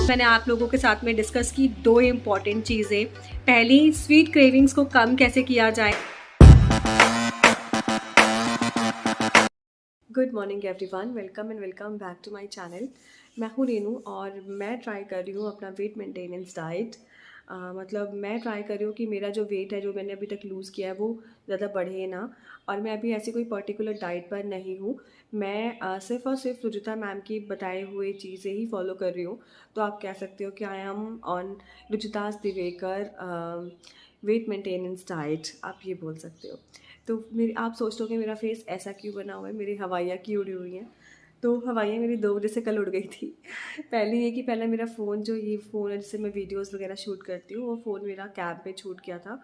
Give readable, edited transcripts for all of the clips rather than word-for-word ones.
मैंने आप लोगों के साथ में डिस्कस की दो इम्पॉर्टेंट चीज़ें। पहली, स्वीट क्रेविंग्स को कम कैसे किया जाए। Good morning everyone, welcome and welcome back to my channel. मैं हूँ रेनू और मैं ट्राई कर रही हूँ अपना वेट मेंटेनेंस डाइट। मतलब मैं ट्राई कर रही हूँ कि मेरा जो वेट है जो मैंने अभी तक लूज़ किया है वो ज़्यादा बढ़े ना। और मैं अभी ऐसी कोई पर्टिकुलर डाइट पर नहीं हूँ। मैं सिर्फ़ और सिर्फ रुजुता मैम की बताए हुए चीज़ें ही फॉलो कर रही हूँ। तो आप कह सकते हो कि आई एम ऑन रुचिताज दिवेकर वेट मेंटेनेंस डाइट, आप ये बोल सकते हो। तो मेरी आप सोच लो कि मेरा फेस ऐसा क्यों बना हुआ है, मेरी हवाइयाँ क्यों उड़ी हुई हैं। तो हवाइयाँ मेरी 2 बजे से कल उड़ गई थी। पहले ये कि पहले मेरा फ़ोन, जो ये फ़ोन है जिससे मैं वीडियोज़ वगैरह शूट करती हूँ, वो फ़ोन मेरा कैब में छूट गया था।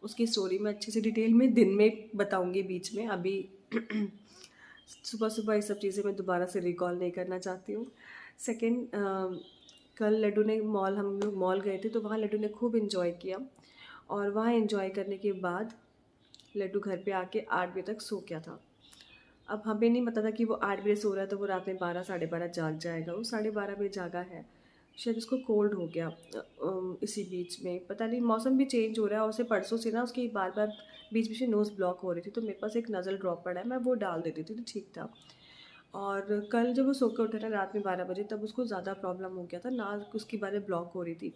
उसकी स्टोरी मैं अच्छे से डिटेल में दिन में बताऊँगी बीच में, अभी सुबह-सुबह ये सब चीज़ें मैं दोबारा से रिकॉल नहीं करना चाहती हूँ। सेकंड, कल लड्डू ने हम लोग मॉल गए थे तो वहाँ लड्डू ने खूब एन्जॉय किया। और वहाँ एन्जॉय करने के बाद लड्डू घर पे आके 8 बजे तक सो गया था। अब हमें नहीं पता था कि वो 8 बजे सो रहा है तो वो रात में 12 साढ़े 12 जाग जाएगा। वो साढ़े 12 बजे जागा है। शायद उसको कोल्ड हो गया इसी बीच में। पता नहीं, मौसम भी चेंज हो रहा है और उसे परसों से ना उसकी बार-बार बीच-बीच में नोज़ ब्लॉक हो रही थी। तो मेरे पास एक नज़ल ड्रॉप पड़ा है, मैं वो डाल देती थी तो ठीक था। और कल जब वो सो के उठा था रात में 12 बजे, तब उसको ज़्यादा प्रॉब्लम हो गया था, नाक उसकी बारें ब्लॉक हो रही थी।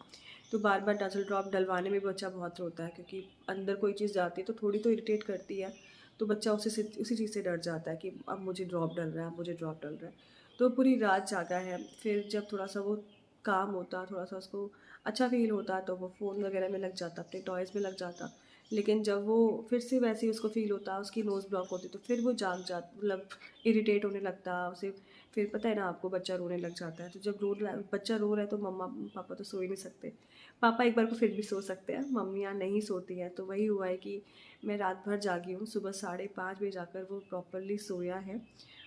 तो बार-बार नज़ल ड्रॉप डलवाने में भी बच्चा बहुत रोता है, क्योंकि अंदर कोई चीज़ जाती है तो थोड़ी तो इरिटेट करती है। तो बच्चा उसी चीज़ से डर जाता है कि अब मुझे ड्रॉप डल रहा है, अब मुझे ड्रॉप डल रहा है। तो पूरी रात जागा है। फिर जब थोड़ा-सा वो काम होता, थोड़ा-सा उसको अच्छा फ़ील होता तो वो फ़ोन वगैरह में लग जाता, अपने टॉयज़ में लग जाता। लेकिन जब वो फिर से वैसे ही उसको फ़ील होता, उसकी नोज़ ब्लॉक होती, तो फिर वो जाग जा मतलब इरिटेट होने लगता उसे। फिर पता है ना आपको, बच्चा रोने लग जाता है। तो जब बच्चा रो रहा है तो मम्मा पापा तो सो ही नहीं सकते। पापा एक बार को फिर भी सो सकते हैं, मम्मियाँ नहीं सोती हैं। तो वही हुआ है कि मैं रात भर जागी हूँ, सुबह 5:30 बजे जाकर वो प्रॉपरली सोया है।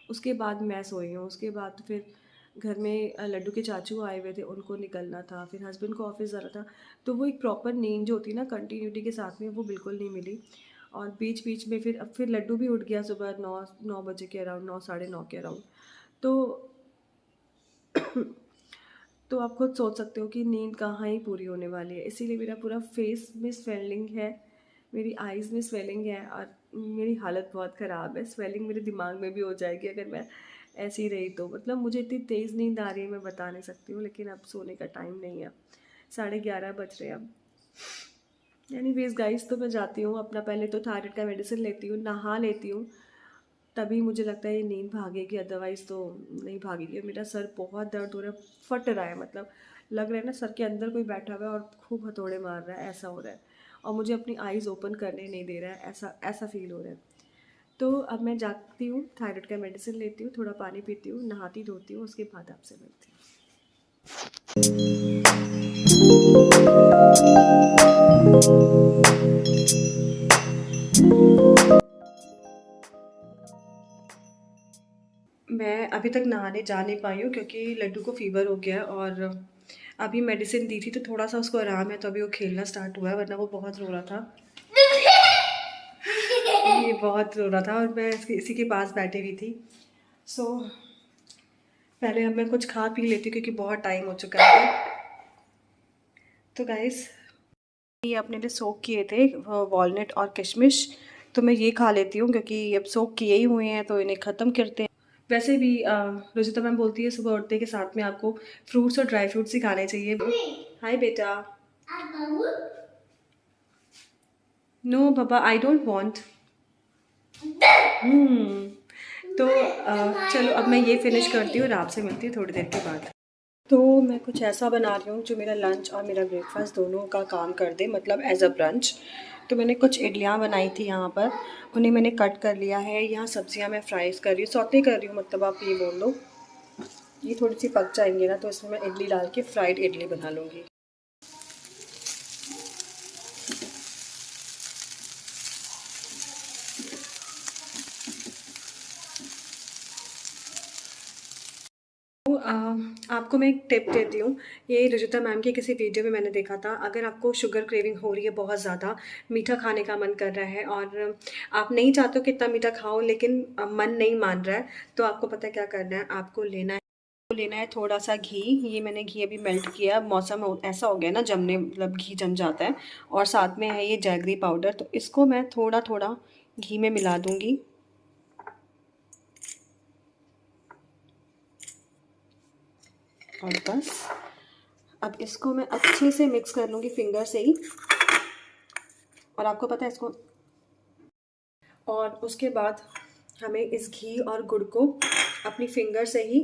उसके बाद मैं सोई हूँ। उसके बाद फिर घर में लड्डू के चाचू आए हुए थे, उनको निकलना था, फिर हस्बैंड को ऑफ़िस जाना था। तो वो एक प्रॉपर नींद जो होती है ना कंटिन्यूटी के साथ में, वो बिल्कुल नहीं मिली। और बीच-बीच में फिर लड्डू भी उठ गया सुबह 9 बजे के अराउंड, 9 साढ़े 9 के अराउंड। तो तो आप खुद सोच सकते हो कि नींद कहाँ ही पूरी होने वाली है। इसीलिए मेरा पूरा फेस में स्वेलिंग है, मेरी आइज़ में स्वेलिंग है और मेरी हालत बहुत ख़राब है। स्वेलिंग मेरे दिमाग में भी हो जाएगी अगर मैं ऐसी रही तो। मतलब मुझे इतनी तेज़ नींद आ रही है, मैं बता नहीं सकती हूँ, लेकिन अब सोने का टाइम नहीं है। 11:30 बज रहे हैं अब। एनीवेज़ गाइस, तो मैं जाती हूँ अपना, पहले तो थायराइड का मेडिसिन लेती हूँ, नहा लेती हूँ, तभी मुझे लगता है ये नींद भागेगी, अदरवाइज़ तो नहीं भागेगी। मेरा सर बहुत दर्द हो रहा है, फट रहा है, मतलब लग रहा है ना सर के अंदर कोई बैठा हुआ है और खूब हथौड़े मार रहा है, ऐसा हो रहा है। और मुझे अपनी आइज़ ओपन करने नहीं दे रहा है, ऐसा ऐसा फ़ील हो रहा है। तो अब मैं जाती हूँ, थायराइड का मेडिसिन लेती हूँ, थोड़ा पानी पीती हूँ, नहाती धोती हूँ, उसके बाद आपसे मिलती हूँ। मैं अभी तक नहाने जा नहीं पाई हूँ क्योंकि लड्डू को फ़ीवर हो गया है। और अभी मेडिसिन दी थी तो थोड़ा-सा उसको आराम है, तो अभी वो खेलना स्टार्ट हुआ है, वरना वो बहुत रो रहा था। ये बहुत रो रहा था और मैं इसी के पास बैठी हुई थी। सो पहले अब मैं कुछ खा पी लेती हूँ क्योंकि बहुत टाइम हो चुका है। तो गाइस, ये अपने लिए सोक किए थे वॉलनट और किशमिश, तो मैं ये खा लेती हूँ क्योंकि अब सोक किए ही हुए हैं तो इन्हें ख़त्म करते हैं। वैसे भी रुचिता मैम बोलती है सुबह उठते के साथ में आपको फ्रूट्स और ड्राई फ्रूट्स ही खाने चाहिए। हाय बेटा। नो पापा, आई डोंट वांट। तो चलो अब मैं ये फिनिश करती हूँ और आपसे मिलती हूँ थोड़ी देर के बाद। तो मैं कुछ ऐसा बना रही हूँ जो मेरा लंच और मेरा ब्रेकफास्ट दोनों का काम कर दे, मतलब एज अ ब्रंच। तो मैंने कुछ इडलियाँ बनाई थी यहाँ पर, उन्हें मैंने कट कर लिया है। यहाँ सब्जियाँ मैं फ्राइज़ कर रही हूँ, सौते कर रही हूँ, मतलब आप ये बोल दो। ये थोड़ी सी पक जाएंगी ना तो इसमें मैं इडली डाल के फ्राइड इडली बना लूँगी। तो आपको मैं एक टिप देती हूँ। ये रुजुता मैम की किसी वीडियो में मैंने देखा था, अगर आपको शुगर क्रेविंग हो रही है, बहुत ज़्यादा मीठा खाने का मन कर रहा है और आप नहीं चाहते हो कि इतना मीठा खाओ, लेकिन मन नहीं मान रहा है, तो आपको पता है क्या करना है, आपको लेना है लेना है थोड़ा सा घी। ये मैंने घी अभी मेल्ट किया। मौसम ऐसा हो गया ना जमने, मतलब घी जम जाता है। और साथ में है ये जैगरी पाउडर, तो इसको मैं थोड़ा थोड़ा घी में मिला दूंगी। और बस अब इसको मैं अच्छे से मिक्स कर लूँगी फिंगर से ही। और आपको पता है इसको, और उसके बाद हमें इस घी और गुड़ को अपनी फिंगर से ही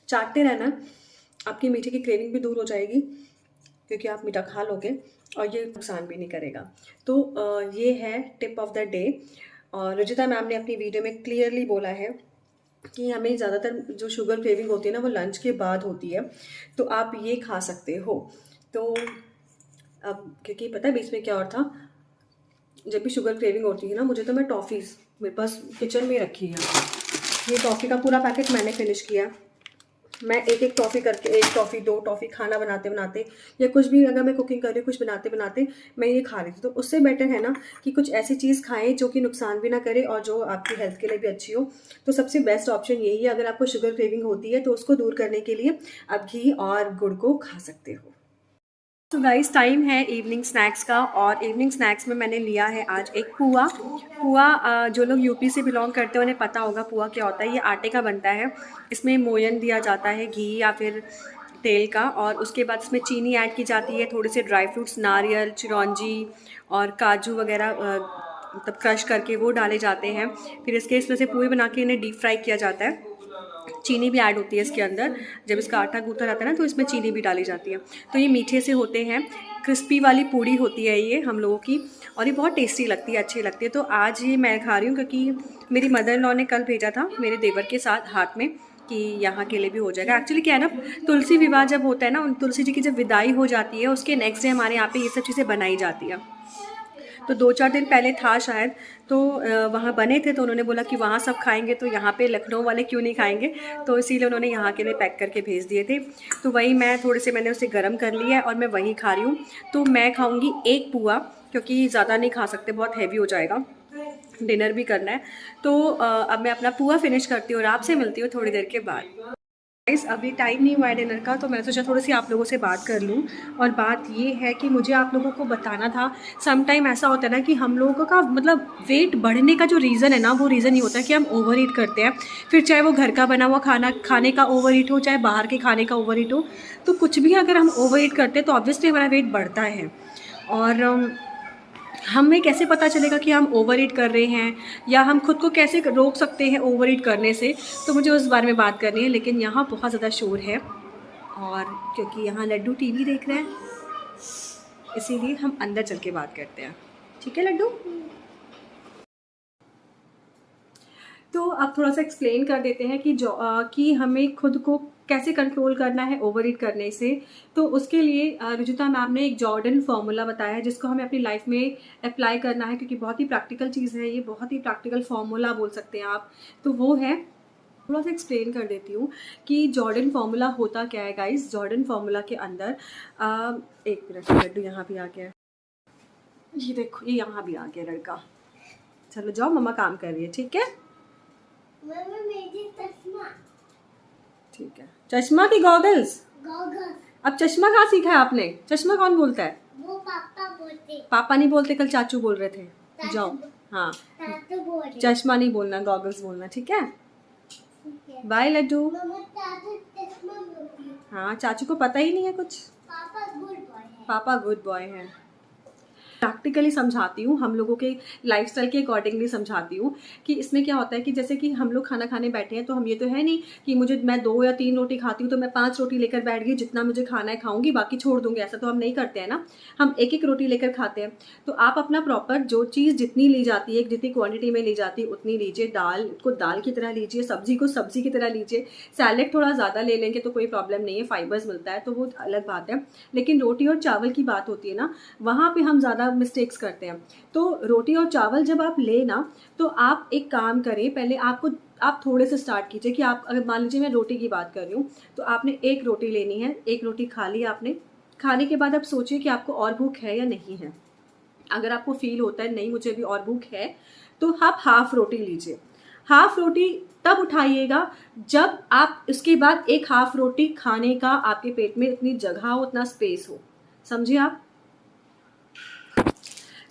चाटते रहना। आपकी मीठे की क्रेविंग भी दूर हो जाएगी, क्योंकि आप मीठा खा लोगे और ये नुकसान भी नहीं करेगा। तो ये है टिप ऑफ द डे। और रुचिता मैम ने अपनी वीडियो में क्लियरली बोला है कि हमें ज़्यादातर जो शुगर क्रेविंग होती है ना, वो लंच के बाद होती है, तो आप ये खा सकते हो। तो अब क्योंकि पता है बीच में क्या और था, जब भी शुगर क्रेविंग होती है ना मुझे, तो मैं टॉफ़ीज़ मेरे पास किचन में रखी है। ये टॉफ़ी का पूरा पैकेट मैंने फिनिश किया। मैं एक एक टॉफ़ी करके, एक टॉफ़ी, दो टॉफ़ी, खाना बनाते बनाते या कुछ भी, अगर मैं कुकिंग कर रही हूँ कुछ बनाते बनाते मैं ये खा रही थी। तो उससे बेटर है ना कि कुछ ऐसी चीज़ खाएं जो कि नुकसान भी ना करे और जो आपकी हेल्थ के लिए भी अच्छी हो। तो सबसे बेस्ट ऑप्शन यही है। अगर आपको शुगर क्रेविंग होती है तो उसको दूर करने के लिए आप घी और गुड़ को खा सकते हो। तो गाइस टाइम है इवनिंग स्नैक्स का, और इवनिंग स्नैक्स में मैंने लिया है आज एक पुआ। पुआ जो लोग यूपी से बिलोंग करते हैं उन्हें पता होगा पुआ क्या होता है। ये आटे का बनता है। इसमें मोयन दिया जाता है, घी या फिर तेल का, और उसके बाद इसमें चीनी ऐड की जाती है, थोड़े से ड्राई फ्रूट्स, नारियल, चिरौंजी और काजू वगैरह मतलब क्रश करके वो डाले जाते हैं। फिर इसमें से पूरी बना के इन्हें डीप फ्राई किया जाता है। चीनी भी ऐड होती है इसके अंदर। जब इसका आटा गूँथा रहता है ना तो इसमें चीनी भी डाली जाती है। तो ये मीठे से होते हैं, क्रिस्पी वाली पूड़ी होती है ये हम लोगों की, और ये बहुत टेस्टी लगती है, अच्छी लगती है। तो आज ये मैं खा रही हूँ क्योंकि मेरी मदर इन लॉ ने कल भेजा था मेरे देवर के साथ हाथ में कि यहाँ के लिए भी हो जाएगा। एक्चुअली क्या है ना, तुलसी विवाह जब होता है ना, उन तुलसी जी की जब विदाई हो जाती है उसके नेक्स्ट डे हमारे यहाँ पे ये सब चीज़ें बनाई जाती है। तो 2-4 दिन पहले था शायद, तो वहाँ बने थे, तो उन्होंने बोला कि वहाँ सब खाएंगे तो यहाँ पे लखनऊ वाले क्यों नहीं खाएंगे, तो इसीलिए उन्होंने यहाँ के लिए पैक करके भेज दिए थे। तो वही मैं थोड़े से मैंने उसे गर्म कर लिया है और मैं वही खा रही हूँ। तो मैं खाऊँगी एक पुआ, क्योंकि ज़्यादा नहीं खा सकते, बहुत हैवी हो जाएगा, डिनर भी करना है। तो अब मैं अपना पुआ फिनिश करती हूँ और आपसे मिलती हूँ थोड़ी देर के बाद। गाइस अभी टाइम नहीं हुआ है डिनर का, तो मैंने सोचा थोड़ी सी आप लोगों से बात कर लूँ। और बात ये है कि मुझे आप लोगों को बताना था, सम टाइम ऐसा होता है ना कि हम लोगों का मतलब वेट बढ़ने का जो रीज़न है ना, वो रीज़न ये होता है कि हम ओवर ईट करते हैं। फिर चाहे वो घर का बना हुआ खाना खाने का ओवर ईट हो, चाहे बाहर के खाने का ओवर ईट हो, तो कुछ भी अगर हम ओवर ईट करते हैं तो ऑब्वियसली हमारा वेट बढ़ता है। और हमें कैसे पता चलेगा कि हम ओवर ईट कर रहे हैं, या हम खुद को कैसे रोक सकते हैं ओवर ईट करने से, तो मुझे उस बारे में बात करनी है। लेकिन यहाँ बहुत ज़्यादा शोर है, और क्योंकि यहाँ लड्डू टीवी देख रहे हैं, इसीलिए हम अंदर चल के बात करते हैं। ठीक है लड्डू? तो अब थोड़ा सा एक्सप्लेन कर देते हैं कि कि हमें खुद को कैसे कंट्रोल करना है ओवर ईट करने से। तो उसके लिए रुजुता मैम ने एक जॉर्डन फार्मूला बताया है, जिसको हमें अपनी लाइफ में अप्लाई करना है, क्योंकि बहुत ही प्रैक्टिकल चीज़ है ये, बहुत ही प्रैक्टिकल फार्मूला बोल सकते हैं आप। तो वो है, थोड़ा सा एक्सप्लेन कर देती हूँ कि जॉर्डन फार्मूला होता क्या है गाइस। जॉर्डन फार्मूला के अंदर एक मिनट, लड्डू यहाँ भी आ गया है, ये देखो, ये यहाँ भी आ गया लड़का। चलो जाओ, मम्मा काम कर रही है, ठीक है? ठीक है, चश्मा की गॉगल्स? गॉगल्स। अब चश्मा कहाँ सीखा है आपने? चश्मा कौन बोलता है? वो पापा बोलते। पापा नहीं बोलते, कल चाचू बोल रहे थे। जाओ, हाँ, चश्मा नहीं बोलना, गॉगल्स बोलना, ठीक है? बाय लड्डू। हाँ, चाचू को पता ही नहीं है कुछ। पापा गुड बॉय है। प्रैक्टिकली समझाती हूँ, हम लोगों के लाइफस्टाइल के अकॉर्डिंगली समझाती हूँ कि इसमें क्या होता है कि जैसे कि हम लोग खाना खाने बैठे हैं, तो हम ये तो है नहीं कि मैं 2 या 3 रोटी खाती हूँ तो मैं 5 रोटी लेकर बैठ गई, जितना मुझे खाना है खाऊंगी, बाकी छोड़ दूंगी। ऐसा तो हम नहीं करते हैं ना, हम एक एक रोटी लेकर खाते हैं। तो आप अपना प्रॉपर जो चीज़ जितनी ली जाती है, जितनी क्वान्टिटी में ली जाती है उतनी लीजिए। दाल को दाल की तरह लीजिए, सब्जी को सब्जी की तरह लीजिए। सैलेड थोड़ा ज़्यादा ले लेंगे तो कोई प्रॉब्लम नहीं है, फाइबर्स मिलता है तो वो अलग बात है। लेकिन रोटी और चावल की बात होती है ना, वहाँ पे हम ज़्यादा मिस्टेक्स करते हैं। तो रोटी और चावल जब आप ले ना, तो आप एक काम करें, पहले आप थोड़े से स्टार्ट कीजिए कि आप, अगर मान लीजिए मैं रोटी की बात कर रही हूँ, तो आपने एक रोटी लेनी है, एक रोटी खा ली आपने। खाने के बाद आप सोचिए कि आपको और भूख है या नहीं है। अगर आपको फील होता है नहीं मुझे भी और भूख है, तो आप हाफ रोटी लीजिए। हाफ रोटी तब उठाइएगा जब आप उसके बाद एक हाफ रोटी खाने का आपके पेट में इतनी जगह हो, उतना स्पेस हो। समझिए आप।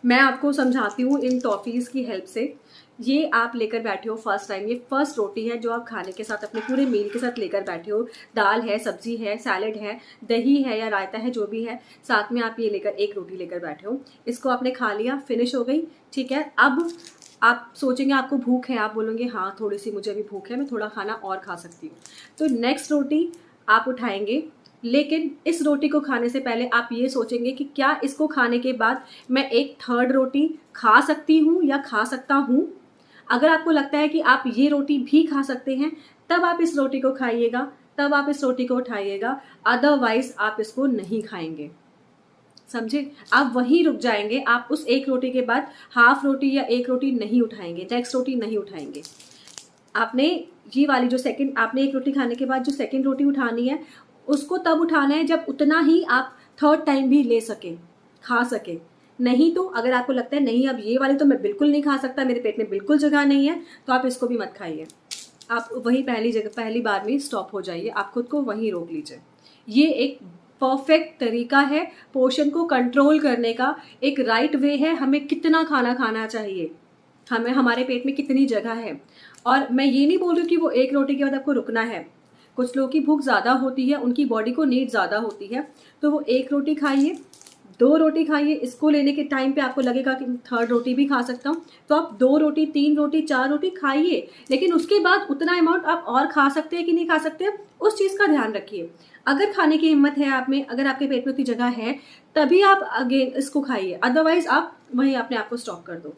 मैं आपको समझाती हूँ इन टॉफ़ीज़ की हेल्प से। ये आप लेकर बैठे हो फर्स्ट टाइम, ये फर्स्ट रोटी है जो आप खाने के साथ अपने पूरे मील के साथ लेकर बैठे हो। दाल है, सब्जी है, सैलेड है, दही है या रायता है, जो भी है, साथ में आप ये लेकर एक रोटी लेकर बैठे हो। इसको आपने खा लिया, फिनिश हो गई, ठीक है। अब आप सोचेंगे आपको भूख है, आप बोलोगे हाँ थोड़ी सी मुझे अभी भूख है, मैं थोड़ा खाना और खा सकती हूँ। तो नेक्स्ट रोटी आप उठाएंगे, लेकिन इस रोटी को खाने से पहले आप ये सोचेंगे कि क्या इसको खाने के बाद मैं एक थर्ड रोटी खा सकती हूँ या खा सकता हूँ। अगर आपको लगता है कि आप ये रोटी भी खा सकते हैं, तब आप इस रोटी को खाइएगा, तब आप इस रोटी को उठाइएगा, अदरवाइज आप इसको नहीं खाएंगे। समझे? आप वहीं रुक जाएंगे, आप उस एक रोटी के बाद हाफ रोटी या एक रोटी नहीं उठाएंगे, नेक्स्ट रोटी नहीं उठाएंगे। आपने ये वाली जो सेकंड, आपने एक रोटी खाने के बाद जो सेकंड रोटी उठानी है, उसको तब उठाना है जब उतना ही आप थर्ड टाइम भी ले सके, खा सके। नहीं तो अगर आपको लगता है नहीं अब ये वाली तो मैं बिल्कुल नहीं खा सकता, मेरे पेट में बिल्कुल जगह नहीं है, तो आप इसको भी मत खाइए। आप वही पहली बार में स्टॉप हो जाइए, आप खुद को वहीं रोक लीजिए। ये एक परफेक्ट तरीका है पोर्शन को कंट्रोल करने का, एक राइट वे है हमें कितना खाना खाना चाहिए, हमें हमारे पेट में कितनी जगह है। और मैं ये नहीं बोल रही कि वो एक रोटी के बाद आपको रुकना है। कुछ लोगों की भूख ज़्यादा होती है, उनकी बॉडी को नीड ज़्यादा होती है, तो वो एक रोटी खाइए, दो रोटी खाइए। इसको लेने के टाइम पे आपको लगेगा कि थर्ड रोटी भी खा सकता हूँ, तो आप दो रोटी, तीन रोटी, चार रोटी खाइए, लेकिन उसके बाद उतना अमाउंट आप और खा सकते हैं कि नहीं खा सकते, उस चीज़ का ध्यान रखिए। अगर खाने की हिम्मत है आप में, अगर आपके पेट में उतनी जगह है, तभी आप अगेन इसको खाइए, अदरवाइज आप वहीं अपने आप को स्टॉप कर दो।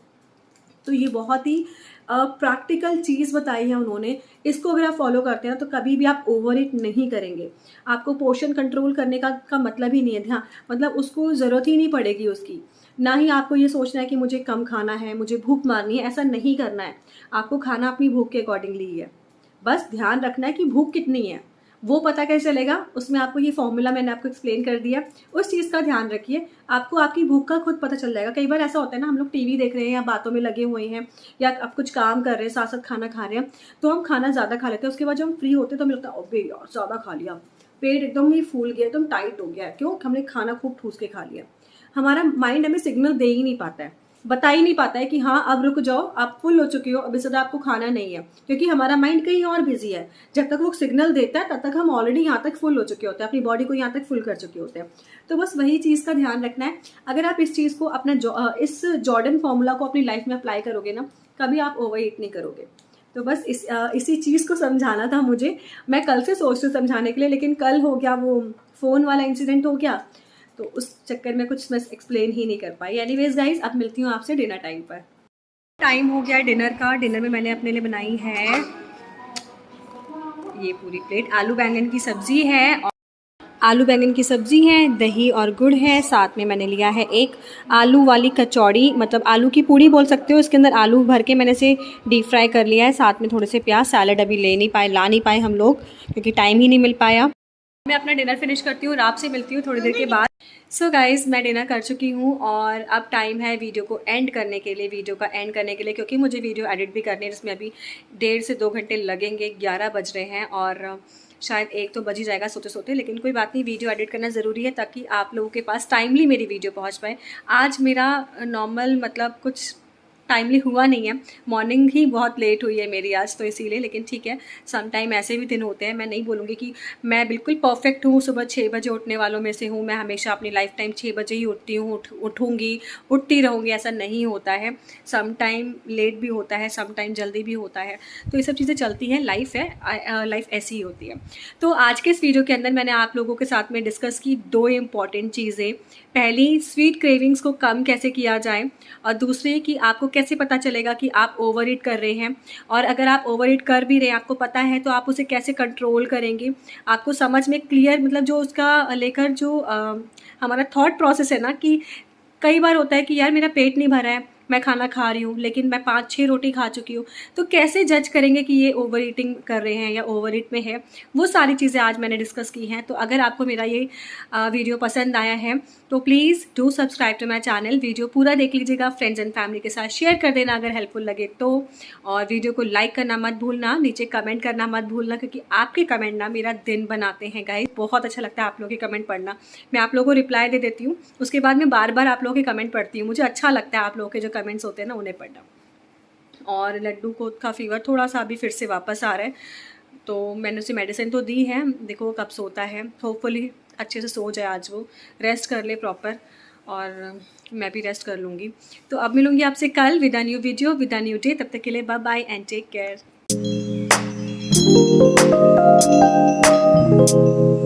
तो ये बहुत ही प्रैक्टिकल चीज़ बताई है उन्होंने। इसको अगर आप फॉलो करते हैं तो कभी भी आप ओवर ईट नहीं करेंगे। आपको पोर्शन कंट्रोल करने का मतलब ही नहीं है, ध्यान मतलब उसको ज़रूरत ही नहीं पड़ेगी उसकी। ना ही आपको ये सोचना है कि मुझे कम खाना है, मुझे भूख मारनी है, ऐसा नहीं करना है। आपको खाना अपनी भूख के अकॉर्डिंगली ही है। बस ध्यान रखना है कि भूख कितनी है, वो पता कैसे चलेगा, उसमें आपको ये फॉर्मूला मैंने आपको एक्सप्लेन कर दिया, उस चीज़ का ध्यान रखिए, आपको आपकी भूख का खुद पता चल जाएगा। कई बार ऐसा होता है ना, हम लोग टीवी देख रहे हैं या बातों में लगे हुए हैं या आप कुछ काम कर रहे हैं, साथ साथ खाना खा रहे हैं, तो हम खाना ज़्यादा खा लेते हैं, उसके बाद जब हम फ्री होते हैं तो हमें लगता है अबे यार ज़्यादा खा लिया, पेट एकदम ही फूल गया, एकदम टाइट हो गया है, क्यों? हमने खाना खूब ठूस के खा लिया। हमारा माइंड हमें सिग्नल दे ही नहीं पाता है, बता ही नहीं पाता है कि हाँ अब रुक जाओ, आप फुल हो चुकी हो, अब इससे ज़्यादा आपको खाना नहीं है, क्योंकि हमारा माइंड कहीं और बिजी है। जब तक वो सिग्नल देता है तब तक हम ऑलरेडी यहाँ तक फुल हो चुके होते हैं, अपनी बॉडी को यहाँ तक फुल कर चुके होते हैं। तो बस वही चीज़ का ध्यान रखना है। अगर आप इस चीज़ को अपना इस जॉर्डन फॉर्मूला को अपनी लाइफ में अप्लाई करोगे ना, कभी आप ओवर ईट नहीं करोगे। तो बस इसी चीज़ को समझाना था मुझे। मैं कल से सोच रही हूँ समझाने के लिए, लेकिन कल हो गया वो फ़ोन वाला इंसिडेंट हो गया, तो उस चक्कर में कुछ मैं एक्सप्लेन ही नहीं कर पाई। एनीवेज गाइज, अब मिलती हूँ आपसे डिनर टाइम पर। टाइम हो गया है डिनर का। डिनर में मैंने अपने लिए बनाई है ये पूरी प्लेट आलू बैंगन की सब्ज़ी है, और आलू बैंगन की सब्ज़ी है, दही और गुड़ है, साथ में मैंने लिया है एक आलू वाली कचौड़ी, मतलब आलू की पूड़ी बोल सकते हो। इसके अंदर आलू भर के मैंने इसे डीप फ्राई कर लिया है, साथ में थोड़े से प्याज। सैलड अभी ला नहीं पाए हम लोग, क्योंकि टाइम ही नहीं मिल पाया। मैं अपना डिनर फिनिश करती हूँ और आपसे मिलती हूँ थोड़ी देर के बाद। सो गाइज़, मैं डिनर कर चुकी हूँ और अब टाइम है वीडियो को एंड करने के लिए, क्योंकि मुझे वीडियो एडिट भी करनी है, जिसमें अभी 1.5 से 2 घंटे लगेंगे। 11 बज रहे हैं और शायद 1 तो बज ही जाएगा सोते सोते, लेकिन कोई बात नहीं, वीडियो एडिट करना ज़रूरी है ताकि आप लोगों के पास टाइमली मेरी वीडियो पहुँच पाए। आज मेरा नॉर्मल मतलब कुछ टाइमली हुआ नहीं है, मॉर्निंग ही बहुत लेट हुई है मेरी आज, तो इसीलिए। लेकिन ठीक है, सम टाइम ऐसे भी दिन होते हैं। मैं नहीं बोलूँगी कि मैं बिल्कुल परफेक्ट हूँ, सुबह 6 बजे उठने वालों में से हूँ, मैं हमेशा अपनी लाइफ टाइम 6 बजे ही उठती हूँ, उठूँगी, उठती रहूँगी, ऐसा नहीं होता है। सम टाइम लेट भी होता है, सम टाइम जल्दी भी होता है, तो ये सब चीज़ें चलती हैं, लाइफ है, लाइफ ऐसी ही होती है। तो आज के इस वीडियो के अंदर मैंने आप लोगों के साथ में डिस्कस की 2 इम्पॉर्टेंट चीज़ें। पहली, स्वीट क्रेविंग्स को कम कैसे किया जाए, और दूसरी कि आपको कैसे पता चलेगा कि आप ओवर ईट कर रहे हैं, और अगर आप ओवर ईट कर भी रहे हैं, आपको पता है, तो आप उसे कैसे कंट्रोल करेंगे। आपको समझ में क्लियर, मतलब जो उसका लेकर जो हमारा थॉट प्रोसेस है ना, कि कई बार होता है कि यार मेरा पेट नहीं भरा है, मैं खाना खा रही हूँ लेकिन मैं 5-6 रोटी खा चुकी हूँ, तो कैसे जज करेंगे कि ये ओवर ईटिंग कर रहे हैं या ओवर ईट में है। वो सारी चीज़ें आज मैंने डिस्कस की हैं। तो अगर आपको मेरा ये वीडियो पसंद आया है तो please do subscribe to my channel. Video पूरा देख लीजिएगा, फ्रेंड्स एंड फैमिली के साथ शेयर कर देना अगर हेल्पफुल लगे तो, और वीडियो को लाइक करना मत भूलना, नीचे कमेंट करना मत भूलना, क्योंकि आपके कमेंट ना मेरा दिन बनाते हैं गाइस। बहुत अच्छा लगता है आप लोगों के कमेंट पढ़ना। मैं आप लोगों को रिप्लाई दे देती हूँ, उसके बाद मैं बार बार आप लोगों के कमेंट पढ़ती हूँ। मुझे अच्छा लगता है आप लोगों के जो कमेंट्स होते हैं ना उन्हें पढ़ना। और लड्डू को का फीवर थोड़ा सा अभी फिर से वापस आ रहा है, तो मैंने उसे मेडिसिन तो दी है, देखो कब सोता है। होपफुली अच्छे से सो जाए, आज वो रेस्ट कर ले प्रॉपर, और मैं भी रेस्ट कर लूँगी। तो अब मिलूँगी आपसे कल with a new video with a new day. तब तक के लिए bye bye and take care.